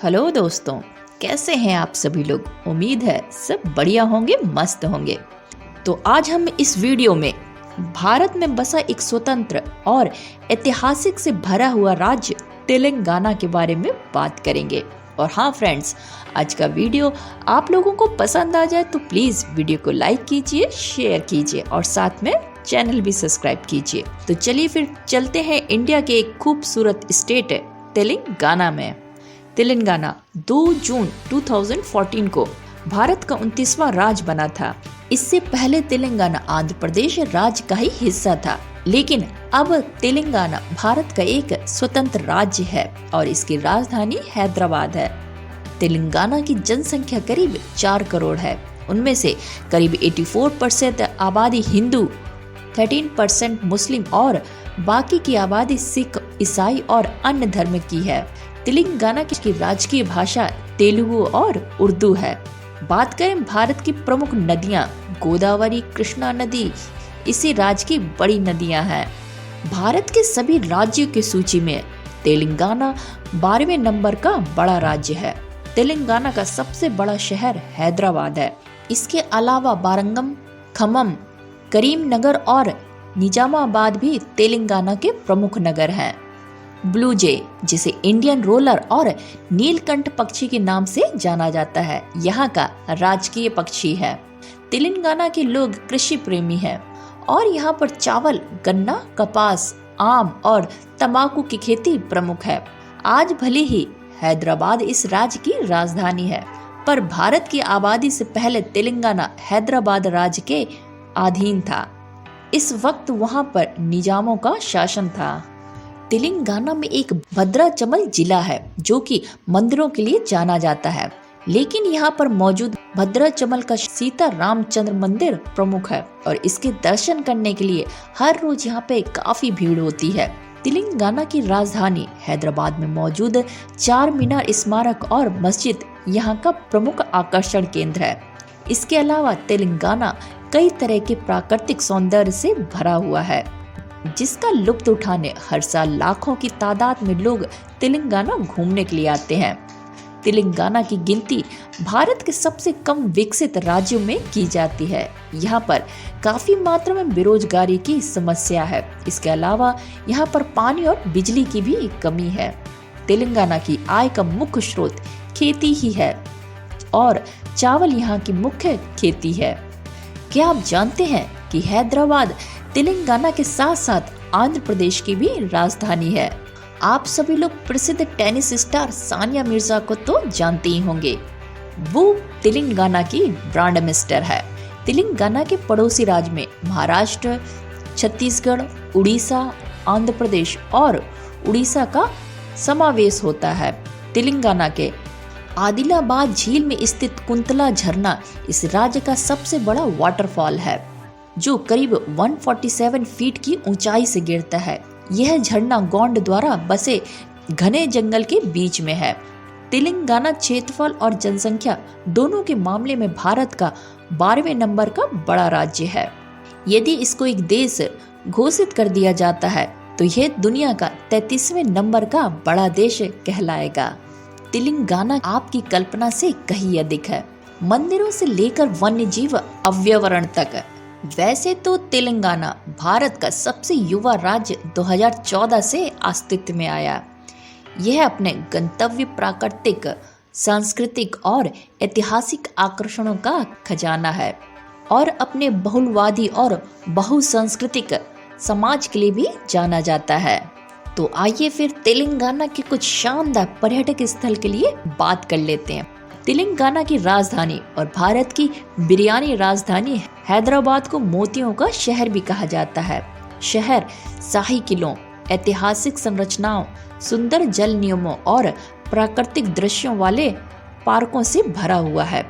Hello दोस्तों, कैसे हैं आप सभी लोग। उम्मीद है सब बढ़िया होंगे, मस्त होंगे। तो आज हम इस वीडियो में भारत में बसा एक स्वतंत्र और ऐतिहासिक से भरा हुआ राज्य तेलंगाना के बारे में बात करेंगे। और हाँ फ्रेंड्स, आज का वीडियो आप लोगों को पसंद आ जाए तो प्लीज वीडियो को लाइक कीजिए, शेयर कीजिए और साथ में चैनल भी सब्सक्राइब कीजिए। तो चलिए फिर चलते हैं इंडिया के एक खूबसूरत स्टेट है तेलंगाना में। तेलंगाना 2 जून 2014 को भारत का 29वां राज्य बना था। इससे पहले तेलंगाना आंध्र प्रदेश राज्य का ही हिस्सा था, लेकिन अब तेलंगाना भारत का एक स्वतंत्र राज्य है और इसकी राजधानी हैदराबाद है। तेलंगाना की जनसंख्या करीब 4 करोड़ है। उनमें से करीब 84% आबादी हिंदू, 13% मुस्लिम और बाकी की आबादी सिख, ईसाई और अन्य धर्म की है। तेलंगाना की राजकीय भाषा तेलुगु और उर्दू है। बात करें भारत की प्रमुख नदियां, गोदावरी, कृष्णा नदी इसी राज्य की बड़ी नदियां हैं। भारत के सभी राज्यों की सूची में तेलंगाना 12वें नंबर का बड़ा राज्य है। तेलंगाना का सबसे बड़ा शहर हैदराबाद है। इसके अलावा वारंगम, खम्मम, करीमनगर और निजामाबाद भी तेलंगाना के प्रमुख नगर हैं। ब्लू जे, जिसे इंडियन रोलर और नीलकंठ पक्षी के नाम से जाना जाता है, यहाँ का राजकीय पक्षी है। तेलंगाना के लोग कृषि प्रेमी हैं और यहाँ पर चावल, गन्ना, कपास, आम और तंबाकू की खेती प्रमुख है। आज भले ही हैदराबाद इस राज्य की राजधानी है, पर भारत की आबादी से पहले तेलंगाना हैदराबाद राज्य के अधीन था। इस वक्त वहाँ पर निजामों का शासन था। तेलंगाना में एक भद्राचमल जिला है जो कि मंदिरों के लिए जाना जाता है, लेकिन यहाँ पर मौजूद भद्राचमल का सीता रामचंद्र मंदिर प्रमुख है और इसके दर्शन करने के लिए हर रोज यहाँ पे काफी भीड़ होती है। तेलंगाना की राजधानी हैदराबाद में मौजूद चार मीनार स्मारक और मस्जिद यहाँ का प्रमुख आकर्षण केंद्र है। इसके अलावा तेलंगाना कई तरह के प्राकृतिक सौंदर्य से भरा हुआ है, जिसका लुत्फ उठाने हर साल लाखों की तादाद में लोग तेलंगाना घूमने के लिए आते हैं। तेलंगाना की गिनती भारत के सबसे कम विकसित राज्यों में की जाती है। यहाँ पर काफी मात्रा में बेरोजगारी की समस्या है। इसके अलावा यहाँ पर पानी और बिजली की भी कमी है। तेलंगाना की आय का मुख्य स्रोत खेती ही है और चावल यहाँ की मुख्य खेती है। क्या आप जानते हैं कि हैदराबाद तेलंगाना के साथ साथ आंध्र प्रदेश की भी राजधानी है। आप सभी लोग प्रसिद्ध टेनिस स्टार सानिया मिर्जा को तो जानते ही होंगे। वो तेलंगाना की ब्रांड एम्बेसडर है। तेलंगाना के पड़ोसी राज्य में महाराष्ट्र, छत्तीसगढ़, उड़ीसा, आंध्र प्रदेश और उड़ीसा का समावेश होता है। तेलंगाना के आदिलाबाद झील में स्थित कुंतला झरना इस राज्य का सबसे बड़ा वाटरफॉल है, जो करीब 147 फीट की ऊंचाई से गिरता है। यह झरना गोंड द्वारा बसे घने जंगल के बीच में है। तेलंगाना क्षेत्रफल और जनसंख्या दोनों के मामले में भारत का 12वें नंबर का बड़ा राज्य है। यदि इसको एक देश घोषित कर दिया जाता है तो यह दुनिया का 33वें नंबर का बड़ा देश कहलाएगा। तेलंगाना आपकी कल्पना से कहीं अधिक है, मंदिरों से लेकर वन्य जीव अभ्यारण्य तक। वैसे तो तेलंगाना भारत का सबसे युवा राज्य 2014 से अस्तित्व में आया। यह अपने गंतव्य, प्राकृतिक, सांस्कृतिक और ऐतिहासिक आकर्षणों का खजाना है और अपने बहुलवादी और बहुसांस्कृतिक समाज के लिए भी जाना जाता है। तो आइए फिर तेलंगाना के कुछ शानदार पर्यटक स्थल के लिए बात कर लेते हैं। तेलंगाना की राजधानी और भारत की बिरयानी राजधानी हैदराबाद को मोतियों का शहर भी कहा जाता है। शहर शाही किलों, ऐतिहासिक संरचनाओं, सुंदर जल नियमों और प्राकृतिक दृश्यों वाले पार्कों से भरा हुआ है।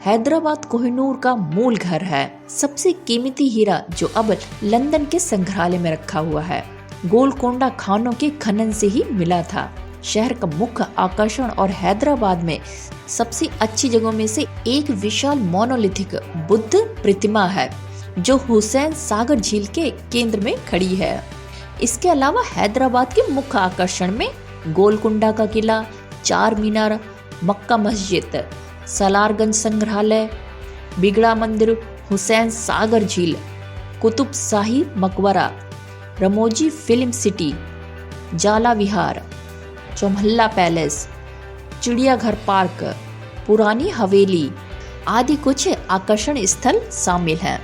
हैदराबाद कोहिनूर का मूल घर है। सबसे कीमती हीरा जो अब लंदन के संग्रहालय में रखा हुआ है, गोलकोंडा खानों के खनन से ही मिला था। शहर का मुख्य आकर्षण और हैदराबाद में सबसे अच्छी जगहों में से एक विशाल मोनोलिथिक बुद्ध प्रतिमा है, जो हुसैन सागर झील के केंद्र में खड़ी है। इसके अलावा हैदराबाद के मुख्य आकर्षण में गोलकुंडा का किला, चार मीनार मक्का मस्जिद, सलारगंज संग्रहालय, बिगड़ा मंदिर, हुसैन सागर झील, कुतुब शाही मकबरा, रमोजी फिल्म सिटी, जाला विहार, चौमहल्ला पैलेस, चिड़ियाघर पार्क, पुरानी हवेली आदि कुछ आकर्षण स्थल शामिल हैं।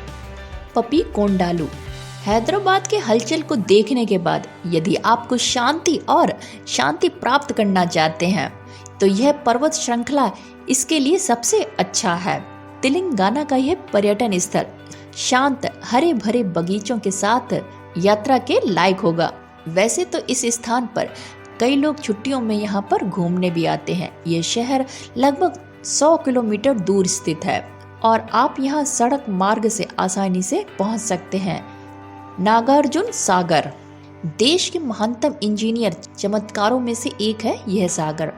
पपी कोंडालू। हैदराबाद के हलचल को देखने के बाद यदि आपको शांति प्राप्त करना चाहते हैं तो यह पर्वत श्रृंखला इसके लिए सबसे अच्छा है। तेलंगाना का यह पर्यटन स्थल शांत हरे भरे बगीचों के साथ यात्रा के लायक होगा। वैसे तो इस स्थान पर कई लोग छुट्टियों में यहाँ पर घूमने भी आते हैं। ये शहर लगभग 100 किलोमीटर दूर स्थित है और आप यहाँ सड़क मार्ग से आसानी से पहुँच सकते हैं। नागार्जुन सागर। देश के महानतम इंजीनियर चमत्कारों में से एक है यह सागर।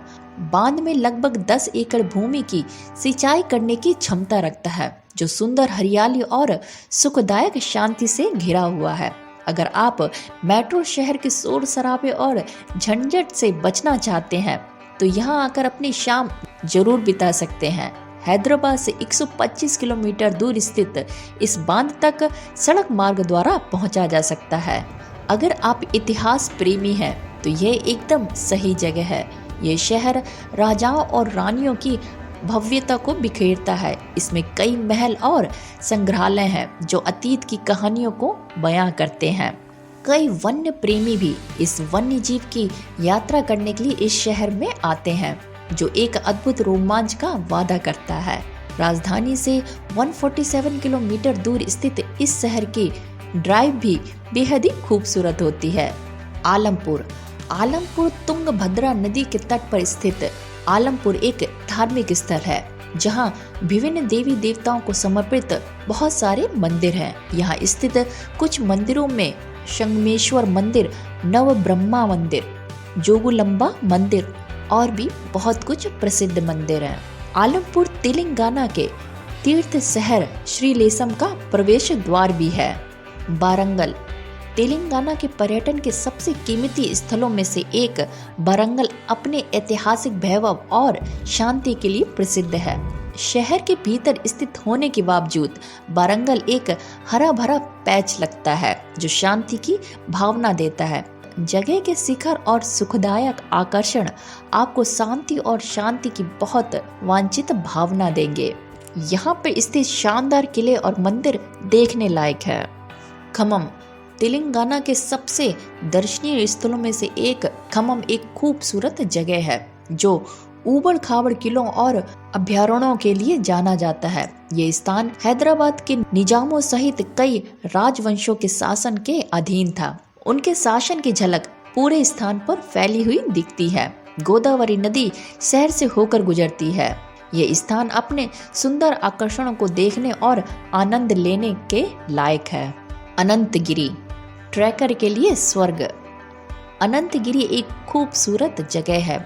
बांध में लगभग 10 एकड़ भूमि की सिंचाई करने की क्षमता रखता है, जो सुंदर हरियाली और सुखदायक शांति से घिरा हुआ है। अगर आप मेट्रो शहर के शोर शराबे और झंझट से बचना चाहते हैं तो यहाँ आकर अपनी शाम जरूर बिता सकते हैं। हैदराबाद से 125 किलोमीटर दूर स्थित इस बांध तक सड़क मार्ग द्वारा पहुंचा जा सकता है। अगर आप इतिहास प्रेमी हैं तो यह एकदम सही जगह है। ये शहर राजाओं और रानियों की भव्यता को बिखेरता है। इसमें कई महल और संग्रहालय हैं जो अतीत की कहानियों को बयां करते हैं। कई वन्य प्रेमी भी इस वन्य जीव की यात्रा करने के लिए इस शहर में आते हैं, जो एक अद्भुत रोमांच का वादा करता है। राजधानी से 147 किलोमीटर दूर स्थित इस शहर की ड्राइव भी बेहद ही खूबसूरत होती है। आलमपुर। आलमपुर तुंगभद्रा नदी के तट पर स्थित आलमपुर एक धार्मिक स्थल है, जहां विभिन्न देवी देवताओं को समर्पित बहुत सारे मंदिर हैं। यहाँ स्थित कुछ मंदिरों में संगमेश्वर मंदिर, नव ब्रह्मा मंदिर, जोगुलंबा मंदिर और भी बहुत कुछ प्रसिद्ध मंदिर हैं। आलमपुर तेलंगाना के तीर्थ शहर श्रीलेशम का प्रवेश द्वार भी है। वारंगल। तेलंगाना के पर्यटन के सबसे कीमती स्थलों में से एक वारंगल अपने ऐतिहासिक वैभव और शांति के लिए प्रसिद्ध है। शहर के भीतर स्थित होने के बावजूद वारंगल एक हरा भरा पैच लगता है, जो शांति की भावना देता है। जगह के शिखर और सुखदायक आकर्षण आपको शांति और शांति की बहुत वांछित भावना देंगे। यहाँ पर स्थित शानदार किले और मंदिर देखने लायक है। खम्मम। तेलंगाना के सबसे दर्शनीय स्थलों में से एक खम्मम एक खूबसूरत जगह है, जो ऊबड़ खाबड़ किलों और अभयारण्यों के लिए जाना जाता है। ये स्थान हैदराबाद के निजामों सहित कई राजवंशों के शासन के अधीन था। उनके शासन की झलक पूरे स्थान पर फैली हुई दिखती है। गोदावरी नदी शहर से होकर गुजरती है। ये स्थान अपने सुंदर आकर्षणों को देखने और आनंद लेने के लायक है। अनंतगिरी। ट्रैकर के लिए स्वर्ग। अनंतगिरी एक खूबसूरत जगह है,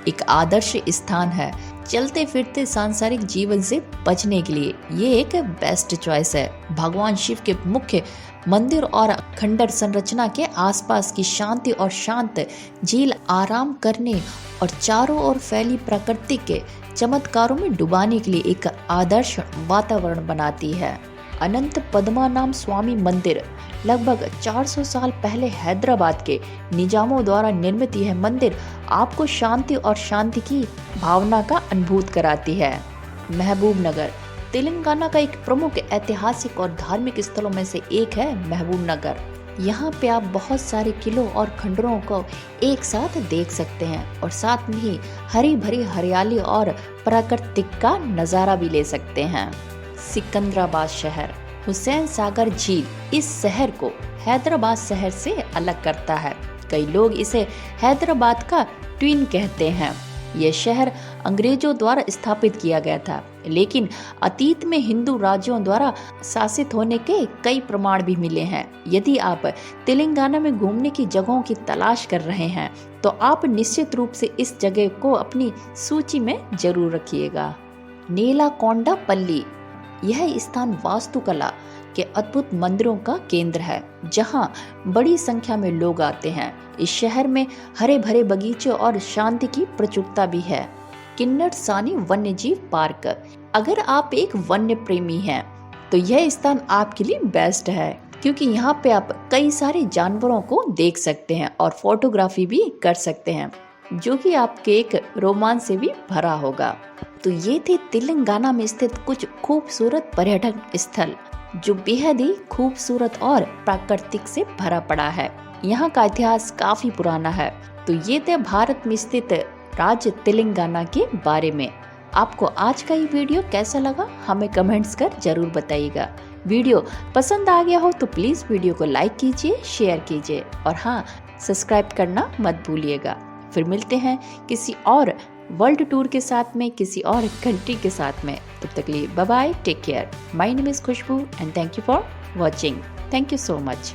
एक आदर्श स्थान है चलते फिरते सांसारिक जीवन से बचने के लिए। ये एक बेस्ट चॉइस है। भगवान शिव के मुख्य मंदिर और खंडर संरचना के आसपास की शांति और शांत झील आराम करने और चारों ओर फैली प्रकृति के चमत्कारों में डुबाने के लिए एक आदर्श वातावरण बनाती है। अनंत पद्मनाभ स्वामी मंदिर लगभग 400 साल पहले हैदराबाद के निजामों द्वारा निर्मित यह मंदिर आपको शांति और शांति की भावना का अनुभूत कराती है। महबूब नगर। तेलंगाना का एक प्रमुख ऐतिहासिक और धार्मिक स्थलों में से एक है महबूब नगर। यहाँ पे आप बहुत सारे किलों और खंडरों को एक साथ देख सकते हैं और साथ में ही हरी भरी हरियाली और प्राकृतिक का नज़ारा भी ले सकते हैं। सिकंदराबाद शहर। हुसैन सागर झील इस शहर को हैदराबाद शहर से अलग करता है। कई लोग इसे हैदराबाद का ट्विन कहते हैं। यह शहर अंग्रेजों द्वारा स्थापित किया गया था, लेकिन अतीत में हिंदू राज्यों द्वारा शासित होने के कई प्रमाण भी मिले हैं। यदि आप तेलंगाना में घूमने की जगहों की तलाश कर रहे हैं तो आप निश्चित रूप से इस जगह को अपनी सूची में जरूर रखिएगा। नेलाकोंडापल्ली। यह स्थान वास्तुकला के अद्भुत मंदिरों का केंद्र है, जहां बड़ी संख्या में लोग आते हैं। इस शहर में हरे भरे बगीचे और शांति की प्रचुरता भी है। किन्नर सानी वन्यजीव पार्क। अगर आप एक वन्य प्रेमी हैं तो यह स्थान आपके लिए बेस्ट है, क्योंकि यहाँ पे आप कई सारे जानवरों को देख सकते हैं और फोटोग्राफी भी कर सकते हैं, जो कि आपके एक रोमांच से भी भरा होगा। तो ये थे तेलंगाना में स्थित कुछ खूबसूरत पर्यटन स्थल, जो बेहद ही खूबसूरत और प्राकृतिक से भरा पड़ा है। यहाँ का इतिहास काफी पुराना है। तो ये थे भारत में स्थित राज्य तेलंगाना के बारे में। आपको आज का ये वीडियो कैसा लगा हमें कमेंट्स कर जरूर बताइएगा। वीडियो पसंद आ गया हो तो प्लीज वीडियो को लाइक कीजिए, शेयर कीजिए और हाँ, सब्सक्राइब करना मत भूलिएगा। फिर मिलते हैं किसी और वर्ल्ड टूर के साथ में, किसी और कंट्री के साथ में। तब तक के लिए bye bye, take care. My name is Khushboo and thank you for watching. Thank you so much.